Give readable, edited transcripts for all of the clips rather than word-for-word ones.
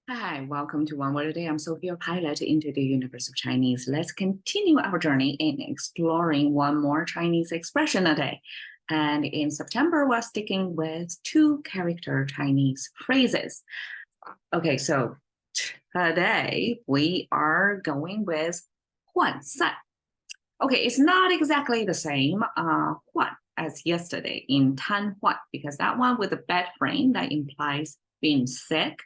Hi, welcome to One Word a Day. I'm Sophia, pilot into the universe of Chinese. Let's continue our journey in exploring one more Chinese expression a day. And in September, we're sticking with two-character Chinese phrases. Okay, so today we are going with 涣散. Okay, it's not exactly the same 涣 as yesterday in 瘫痪, because that one with a bad brain that implies being sick.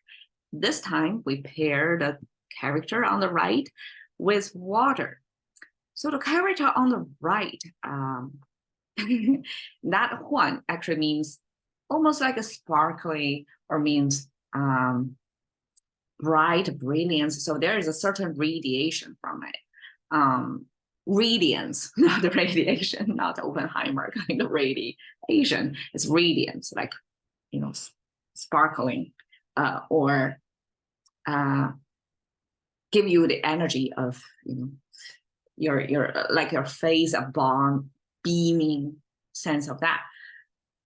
This time, we pair the character on the right with water. So the character on the right, that one actually means almost like a sparkly or means bright brilliance. So there is a certain radiation from it. Radiance, not the radiation, not Oppenheimer kind of radiation. It's radiance, like, sparkling or give you the energy of your like your face, a bomb beaming sense of that.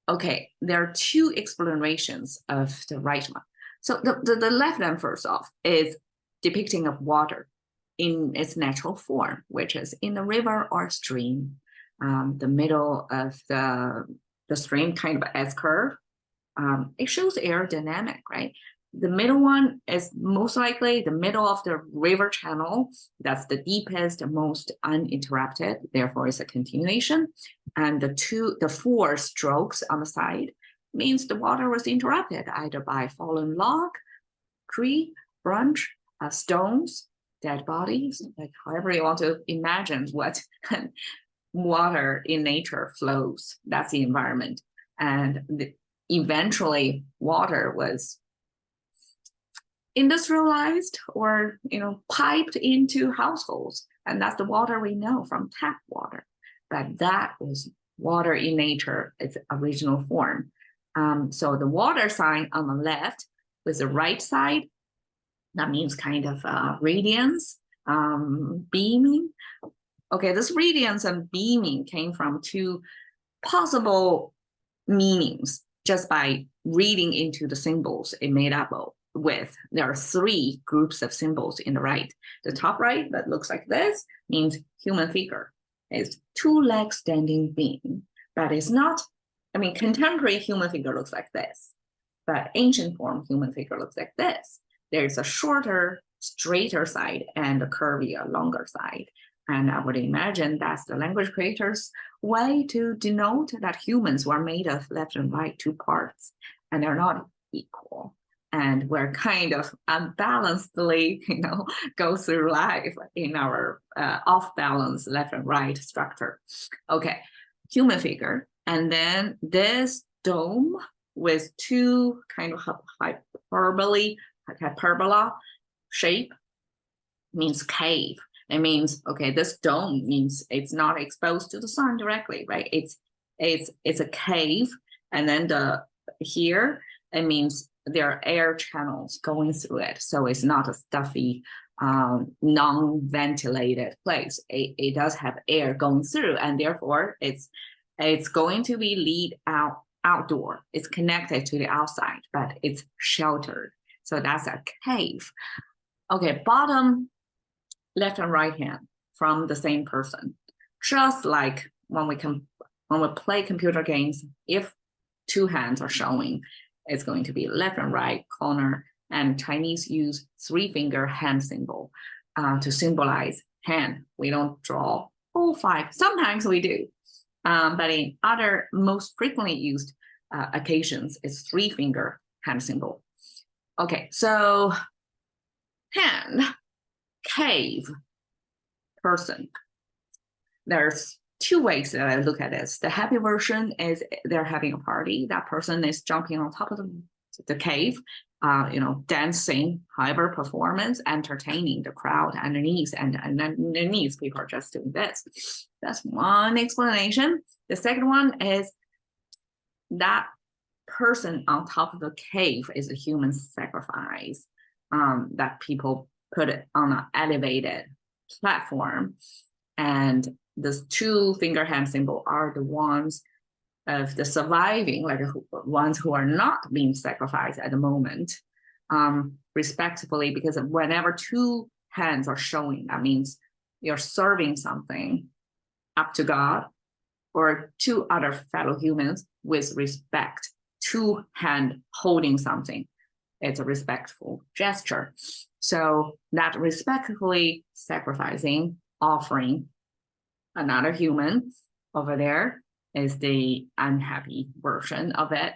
Okay, there are two explanations of the right one. So the left one, first off, is depicting of water in its natural form, which is in a river or stream. The middle of the stream kind of S curve. It shows aerodynamic, right? The middle one is most likely the middle of the river channel. That's the deepest, most uninterrupted. Therefore, it's a continuation. And the four strokes on the side means the water was interrupted either by fallen log, tree, branch, stones, dead bodies, like however you want to imagine what water in nature flows. That's the environment. And eventually, water was industrialized or piped into households, and that's the water we know from tap water. But that was water in nature, its original form. So the water sign on the left with the right side, that means kind of radiance, beaming. Okay, this radiance and beaming came from two possible meanings just by reading into the symbols it made up with. There are three groups of symbols in the right. The top right that looks like this means human figure. It's two-leg standing being, but it's not, contemporary human figure looks like this, but ancient form human figure looks like this. There's a shorter, straighter side and a curvier, longer side. And I would imagine that's the language creators' way to denote that humans were made of left and right two parts, and they're not equal. And we're kind of unbalancedly, go through life in our off-balance left and right structure. Okay, human figure. And then this dome with two kind of hyperbola shape means cave. It means, okay, this dome means it's not exposed to the sun directly, right? It's a cave, and then here it means there are air channels going through it, so it's not a stuffy, non-ventilated place. It does have air going through, and therefore it's going to be lead outdoor. It's connected to the outside, but it's sheltered. So that's a cave. Okay, bottom left and right hand from the same person. Just like when we play computer games, if two hands are showing, it's going to be left and right corner. And Chinese use three-finger hand symbol to symbolize hand. We don't draw all five. Sometimes we do, but in other most frequently used occasions, it's three-finger hand symbol. Okay, so hand, cave, person. There's two ways that I look at this. The happy version is they're having a party. That person is jumping on top of the cave, dancing, however, performance, entertaining the crowd underneath, and underneath people are just doing this. That's one explanation. The second one is that person on top of the cave is a human sacrifice, that people put it on an elevated platform, and those two-finger hand symbol are the ones of the surviving, like ones who are not being sacrificed at the moment. respectively, because whenever two hands are showing, that means you're serving something up to God or to other fellow humans with respect. Two hand holding something, it's a respectful gesture. So that respectfully sacrificing, offering another human over there is the unhappy version of it.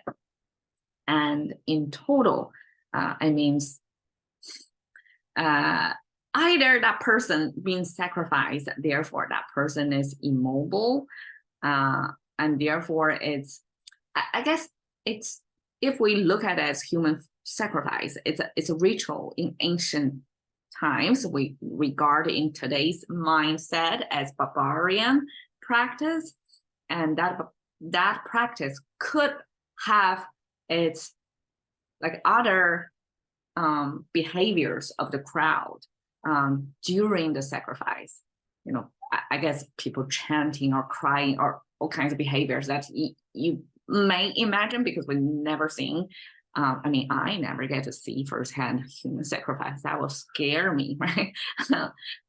And in total, it means either that person being sacrificed, therefore that person is immobile, and therefore it's, I guess it's, if we look at it as human sacrifice, it's a ritual in ancient times. We regard in today's mindset as barbarian practice, and that practice could have its like other behaviors of the crowd during the sacrifice. You know, I guess people chanting or crying or all kinds of behaviors that you may imagine, because we've never seen. I mean, I never get to see firsthand human sacrifice. That will scare me, right?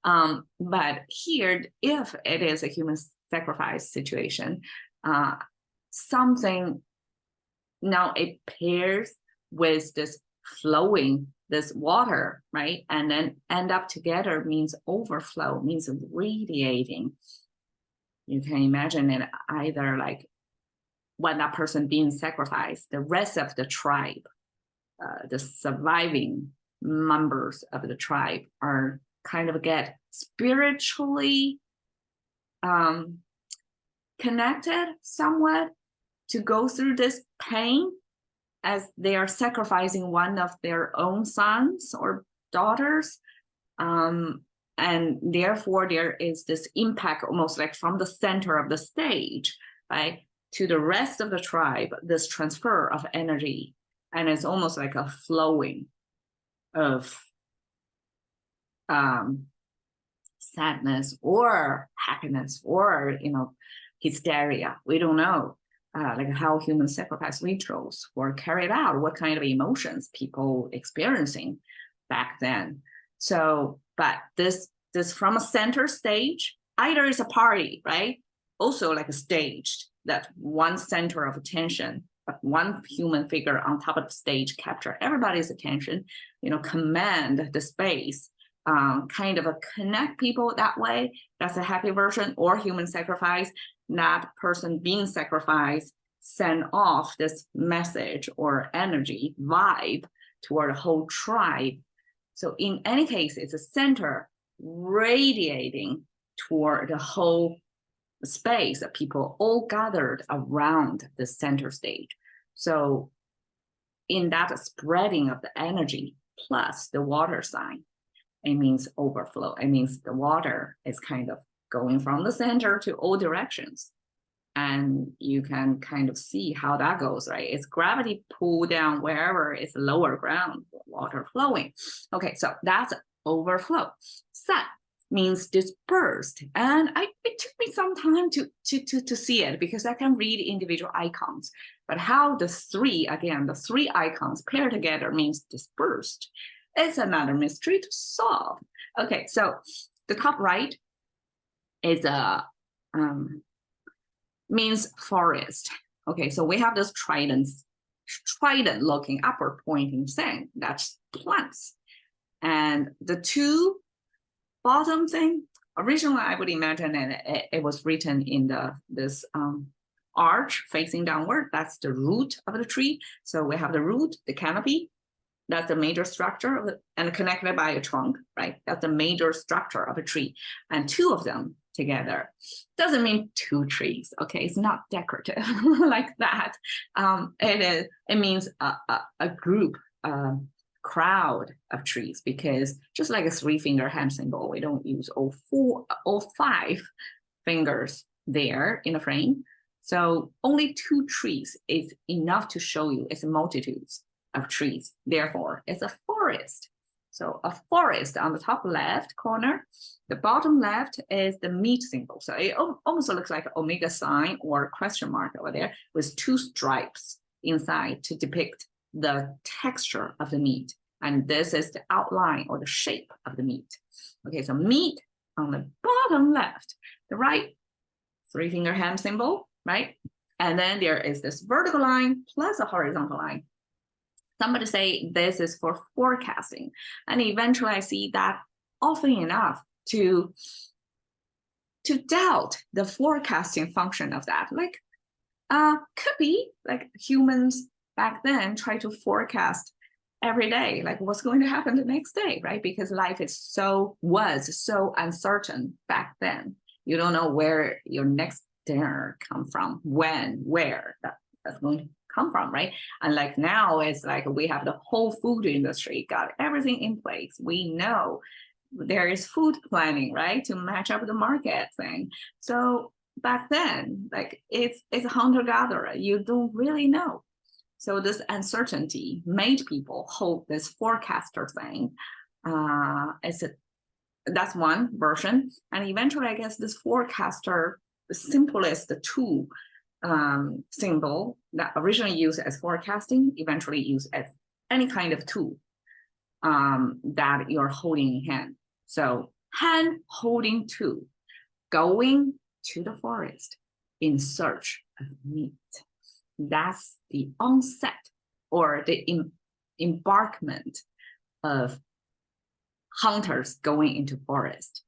But here, if it is a human sacrifice situation, something now it pairs with this flowing, this water, right? And then end up together means overflow, means radiating. You can imagine it either like when that person being sacrificed, the rest of the tribe, the surviving members of the tribe are kind of get spiritually connected somewhat to go through this pain as they are sacrificing one of their own sons or daughters. And therefore there is this impact almost like from the center of the stage, right, to the rest of the tribe, this transfer of energy. And it's almost like a flowing of sadness or happiness or, you know, hysteria. We don't know like how human sacrifice rituals were carried out, what kind of emotions people experiencing back then. So, but this from a center stage, either is a party, right? Also like a staged, that one center of attention, but one human figure on top of the stage capture everybody's attention, you know, command the space, kind of a connect people that way. That's a happy version. Or human sacrifice, that person being sacrificed send off this message or energy vibe toward the whole tribe. So in any case, it's a center radiating toward the whole space of people all gathered around the center stage. So in that spreading of the energy plus the water sign, it means overflow. It means the water is kind of going from the center to all directions. And you can kind of see how that goes, right? It's gravity pull down wherever it's lower ground, water flowing. Okay, so that's overflow. Sat means dispersed. And it took me some time to see it because I can read individual icons. But how the three icons pair together means dispersed. It's another mystery to solve. Okay, so the top right is a means forest. Okay, so we have this trident looking upward pointing thing, that's plants. And the two bottom thing, originally I would imagine it was written in this arch facing downward. That's the root of the tree. So we have the root, the canopy, that's the major structure of it, and connected by a trunk, right? That's the major structure of a tree. And two of them together doesn't mean two trees, okay? It's not decorative like that. It means a group, crowd of trees, because just like a three-finger hand symbol, we don't use all 5 fingers there in a frame. So only 2 trees is enough to show you it's multitudes of trees. Therefore, it's a forest. So a forest on the top left corner, the bottom left is the meat symbol. So it almost looks like an omega sign or question mark over there with 2 stripes inside to depict the texture of the meat. And this is the outline or the shape of the meat. Okay, so meat on the bottom left, the right, three-finger hand symbol, right? And then there is this vertical line plus a horizontal line. Somebody say this is for forecasting. And eventually I see that often enough to doubt the forecasting function of that. Like, could be like humans back then try to forecast every day, like what's going to happen the next day, right? Because life was so uncertain back then. You don't know where your next dinner come from, when, where that's going to come from, right? And like now it's like we have the whole food industry, got everything in place. We know there is food planning, right, to match up the market thing. So back then, like it's a hunter-gatherer. You don't really know. So this uncertainty made people hold this forecaster thing. That's one version. And eventually, I guess this forecaster, the simplest tool symbol that originally used as forecasting, eventually used as any kind of tool that you're holding in hand. So hand holding tool, going to the forest in search of meat. That's the onset or the embarkment of hunters going into forest.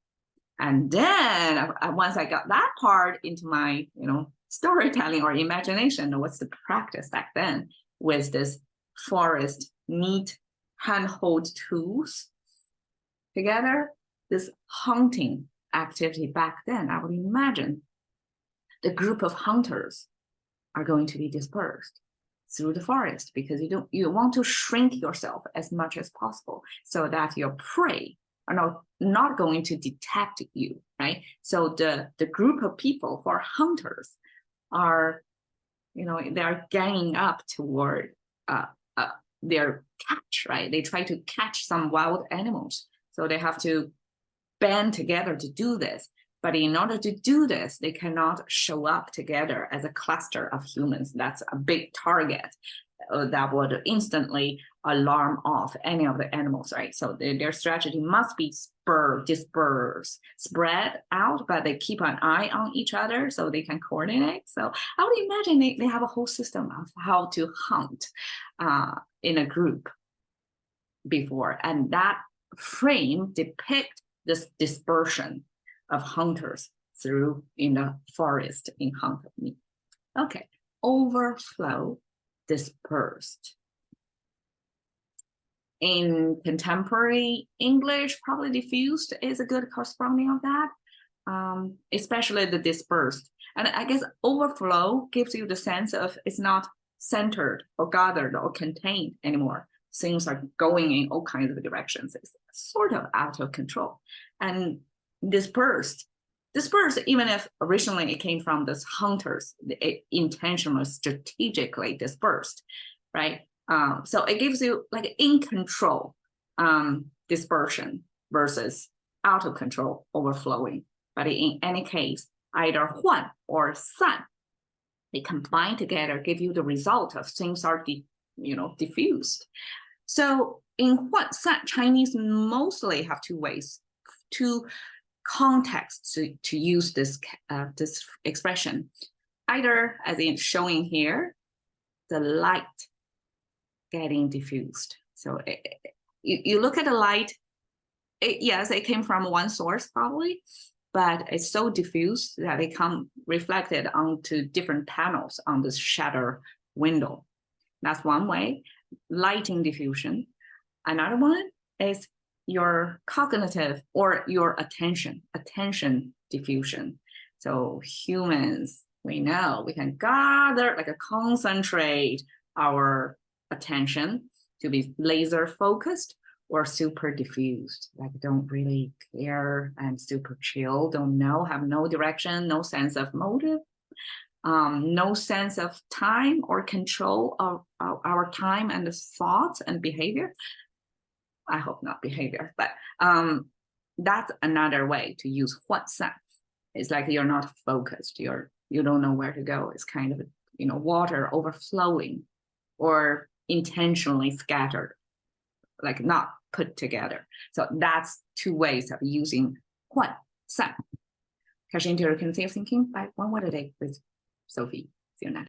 And then once I got that part into my, storytelling or imagination, what's the practice back then with this forest meat handhold tools together, this hunting activity back then, I would imagine the group of hunters are going to be dispersed through the forest because you want to shrink yourself as much as possible so that your prey are not going to detect you, right? So the group of people who are hunters are, they are ganging up toward their catch, right? They try to catch some wild animals. So they have to band together to do this. But in order to do this, they cannot show up together as a cluster of humans. That's a big target that would instantly alarm off any of the animals, right? So their strategy must be spread out, but they keep an eye on each other so they can coordinate. So I would imagine they have a whole system of how to hunt in a group before. And that frame depicts this dispersion of hunters through in the forest in hunter meat. Okay, overflow, dispersed. In contemporary English, probably diffused is a good corresponding of that, especially the dispersed. And I guess overflow gives you the sense of it's not centered or gathered or contained anymore. Things are going in all kinds of directions. It's sort of out of control. And dispersed, even if originally it came from this hunters, it intentionally, strategically dispersed, right? So it gives you like in control dispersion versus out of control overflowing. But in any case, either huan or san, they combine together, give you the result of things are diffused. So in huan san, Chinese mostly have two contexts to use this expression. Either, as in showing here, the light getting diffused. So you look at the light, yes, it came from one source probably, but it's so diffused that it come reflected onto different panels on this shutter window. That's one way, lighting diffusion. Another one is your cognitive or your attention diffusion. So humans, we know we can gather, like concentrate our attention to be laser focused or super diffused, like don't really care and super chill, don't know, have no direction, no sense of motive, no sense of time or control of our time and the thoughts and behavior. I hope not behavior, but that's another way to use huan san. It's like you're not focused, you don't know where to go. It's kind of water overflowing or intentionally scattered. like not put together. So that's two ways of using 换散. Cash interior can save thinking by one word a day with Sophie. See you next.